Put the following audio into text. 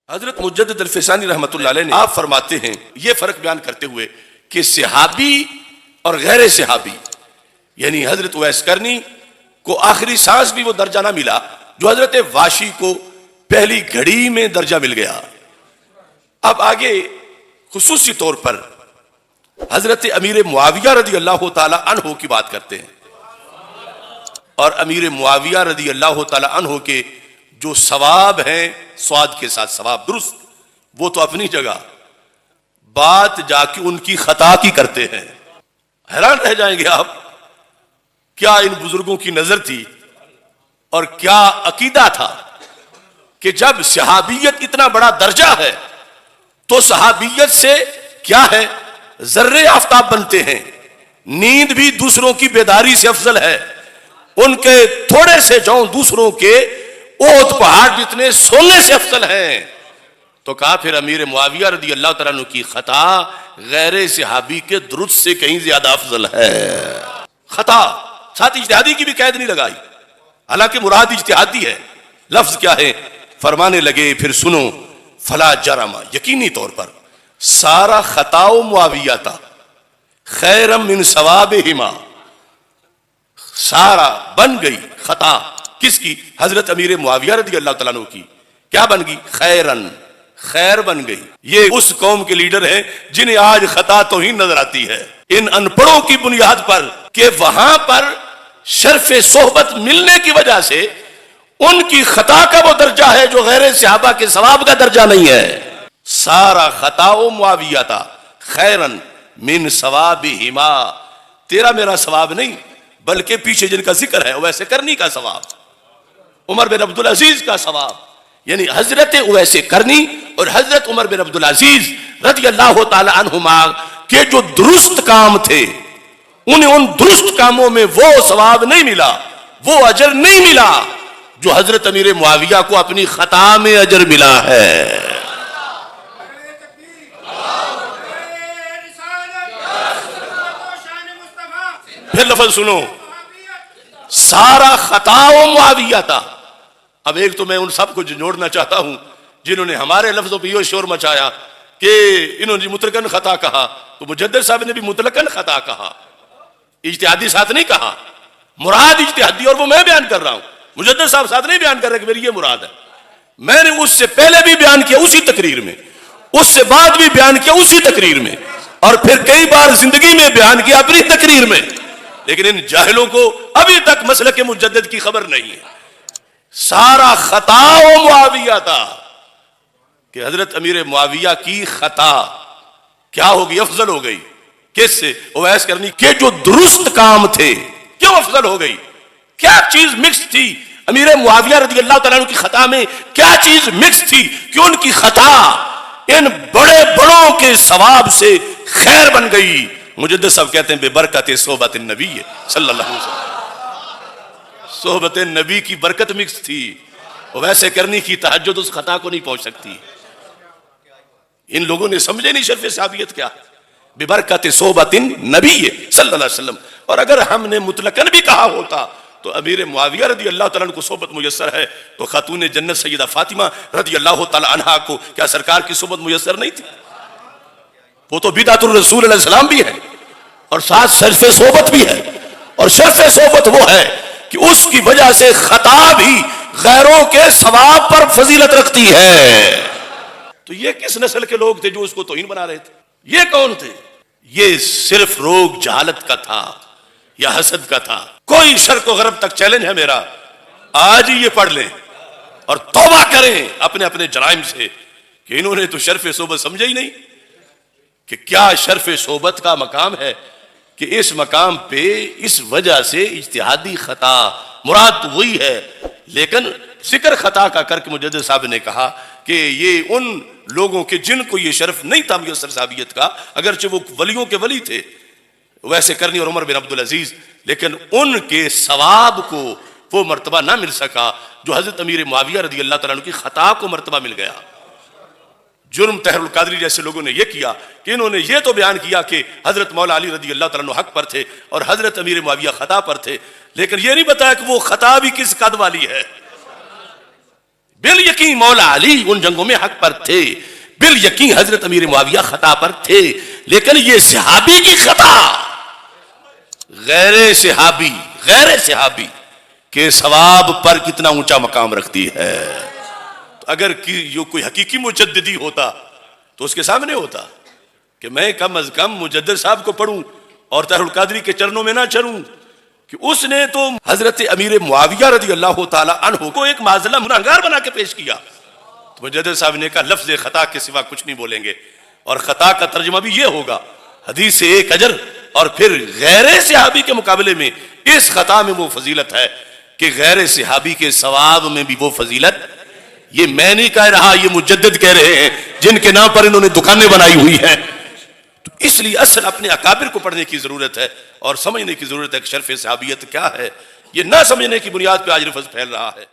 حضرت مجدد الفسانی رحمۃ اللہ علیہ نے آپ فرماتے ہیں یہ فرق بیان کرتے ہوئے کہ صحابی اور غیر صحابی یعنی حضرت اویس کرنی کو آخری سانس بھی وہ درجہ نہ ملا جو حضرت واشی کو پہلی گھڑی میں درجہ مل گیا۔ اب آگے خصوصی طور پر حضرت امیر معاویہ رضی اللہ تعالی عنہ کی بات کرتے ہیں، اور امیر معاویہ رضی اللہ تعالی عنہ کے جو ثواب ہیں سواد کے ساتھ ثواب درست، وہ تو اپنی جگہ، بات جا کے ان کی خطا کی کرتے ہیں۔ حیران رہ جائیں گے آپ، کیا ان بزرگوں کی نظر تھی اور کیا عقیدہ تھا کہ جب صحابیت اتنا بڑا درجہ ہے تو صحابیت سے کیا ہے ذرے آفتاب بنتے ہیں، نیند بھی دوسروں کی بیداری سے افضل ہے، ان کے تھوڑے سے جاؤں دوسروں کے اونٹ پہاڑ جتنے سونے سے افضل ہیں۔ تو کہا پھر امیر معاویہ رضی اللہ تعالیٰ عنہ کی خطا غیر صحابی کے درست سے کہیں زیادہ افضل ہے۔ خطا ساتھ اجتہادی کی بھی قید نہیں لگائی، حالانکہ مراد اجتہادی ہے۔ لفظ کیا ہے؟ فرمانے لگے پھر سنو، فلا جرم، یقینی طور پر سارا خطا و معاویہ تھا خیرم من ثوابہما، سارا بن گئی خطا کس کی؟ حضرت امیر معاویہ رضی اللہ تعالیٰ عنہ کی۔ کیا بن گئی؟ خیرن، خیر بن گئی۔ یہ اس قوم کے لیڈر ہیں جنہیں آج خطا توہین نظر آتی ہے ان ان پڑھوں کی بنیاد پر کہ وہاں پر شرف صحبت ملنے کی وجہ سے ان کی خطا کا وہ درجہ ہے جو غیر صحابہ کے ثواب کا درجہ نہیں ہے۔ سارا خطا و معاویہ تھا خیرن من ثوابہما، تیرا میرا ثواب نہیں بلکہ پیچھے جن کا ذکر ہے اویس کرنی کا ثواب، عمر بن عبدالعزیز کا ثواب، یعنی حضرت اویس کرنی اور حضرت عمر بن عبدالعزیز رضی اللہ تعالی عنہما کے جو درست کام تھے انہیں ان درست کاموں میں وہ ثواب نہیں ملا، وہ اجر نہیں ملا جو حضرت امیر معاویہ کو اپنی خطا میں اجر ملا ہے۔ پھر لفظ سنو، سارا خطا و معاویہ تھا۔ اب ایک تو میں ان سب کو جوڑنا چاہتا ہوں جنہوں نے ہمارے لفظوں پہ یہ شور مچایا کہ انہوں نے مطلقاً خطا کہا، تو مجدد صاحب نے بھی مطلقاً خطا کہا، اجتہادی ساتھ نہیں کہا، مراد اجتہادی، اور وہ میں بیان کر رہا ہوں، مجدد صاحب ساتھ نہیں بیان کر رہے کہ میری یہ مراد ہے۔ میں نے اس سے پہلے بھی بیان کیا اسی تقریر میں، اس سے بعد بھی بیان کیا اسی تقریر میں، اور پھر کئی بار زندگی میں بیان کیا اپنی تقریر میں، لیکن ان جاہلوں کو ابھی تک مسلک مجدد کی خبر نہیں ہے۔ سارا خطا و معاویہ تھا کہ حضرت امیر معاویہ کی خطا کیا ہوگی؟ افضل ہو گئی۔ کس سے؟ اویس کرنی کے جو درست کام تھے کیوں افضل ہو گئی؟ کیا چیز مکس تھی امیر معاویہ رضی اللہ تعالیٰ عنہ کی خطا میں؟ کیا چیز مکس تھی کہ ان کی خطا ان بڑے بڑوں کے ثواب سے خیر بن گئی؟ مجدد صاحب کہتے ہیں بے برکت صحبت النبی صلی اللہ علیہ وسلم، صحبت نبی کی برکت مکس تھی، ویسے کرنی کی تہجد اس خطا کو نہیں پہنچ سکتی۔ ان لوگوں نے سمجھے نہیں شرف صحابیت کیا، بے برکت صحبت نبی صلی اللہ علیہ وسلم۔ اور اگر ہم نے مطلقاً بھی کہا ہوتا تو امیر معاویہ رضی اللہ تعالیٰ عنہ کو صحبت میسر ہے، تو خاتون جنت سیدہ فاطمہ رضی اللہ تعالیٰ عنہا کو کیا سرکار کی صحبت میسر نہیں تھی؟ وہ تو بدعت الرسول علیہ السلام بھی ہے اور ساتھ شرف صحبت بھی ہے، اور شرف صحبت وہ ہے کہ اس کی وجہ سے خطا بھی غیروں کے ثواب پر فضیلت رکھتی ہے۔ تو یہ کس نسل کے لوگ تھے جو اس کو توہین بنا رہے تھے؟ یہ کون تھے؟ یہ صرف روگ جہالت کا تھا یا حسد کا تھا؟ کوئی شرق و غرب تک چیلنج ہے میرا، آج ہی یہ پڑھ لیں اور توبہ کریں اپنے اپنے جرائم سے کہ انہوں نے تو شرف صحبت سمجھا ہی نہیں کہ کیا شرف صحبت کا مقام ہے، کہ اس مقام پہ اس وجہ سے اجتہادی خطا مراد تو وہی ہے، لیکن ذکر خطا کا کر کے مجدد صاحب نے کہا کہ یہ ان لوگوں کے جن کو یہ شرف نہیں تھا میسر صحابیت کا، اگرچہ وہ ولیوں کے ولی تھے ویسے کرنی اور عمر بن عبدالعزیز، لیکن ان کے ثواب کو وہ مرتبہ نہ مل سکا جو حضرت امیر معاویہ رضی اللہ تعالیٰ عنہ کی خطا کو مرتبہ مل گیا۔ جرم طاہر القادری جیسے لوگوں نے یہ کیا کہ انہوں نے یہ تو بیان کیا کہ حضرت مولا علی رضی اللہ تعالیٰ عنہ حق پر تھے اور حضرت امیر معاویہ خطا پر تھے، لیکن یہ نہیں بتایا کہ وہ خطا بھی کس قد والی ہے۔ بال یقین مولا علی ان جنگوں میں حق پر تھے، بال یقین حضرت امیر معاویہ خطا پر تھے، لیکن یہ صحابی کی خطا غیر صحابی کے ثواب پر کتنا اونچا مقام رکھتی ہے۔ تو اگر کوئی حقیقی مجددی ہوتا تو اس کے سامنے ہوتا کہ میں کم از کم مجدد صاحب کو پڑھوں اور طاہر القادری کے چرنوں میں نہ چلوں، کہ اس نے تو حضرت امیر معاویہ رضی اللہ تعالی عنہ کو ایک معزلہ گنہگار بنا کے پیش کیا۔ تو مجدد صاحب نے کہا لفظ خطا کے سوا کچھ نہیں بولیں گے، اور خطا کا ترجمہ بھی یہ ہوگا حدیث سے ایک اجر، اور پھر غیر صحابی کے مقابلے میں اس خطا میں وہ فضیلت ہے کہ غیر صحابی کے ثواب میں بھی وہ فضیلت۔ یہ میں نہیں کہہ رہا، یہ مجدد کہہ رہے ہیں جن کے نام پر انہوں نے دکانیں بنائی ہوئی ہیں۔ تو اس لیے اصل اپنے اکابر کو پڑھنے کی ضرورت ہے اور سمجھنے کی ضرورت ہے کہ شرف صحابیت کیا ہے۔ یہ نہ سمجھنے کی بنیاد پہ آج لفظ پھیل رہا ہے۔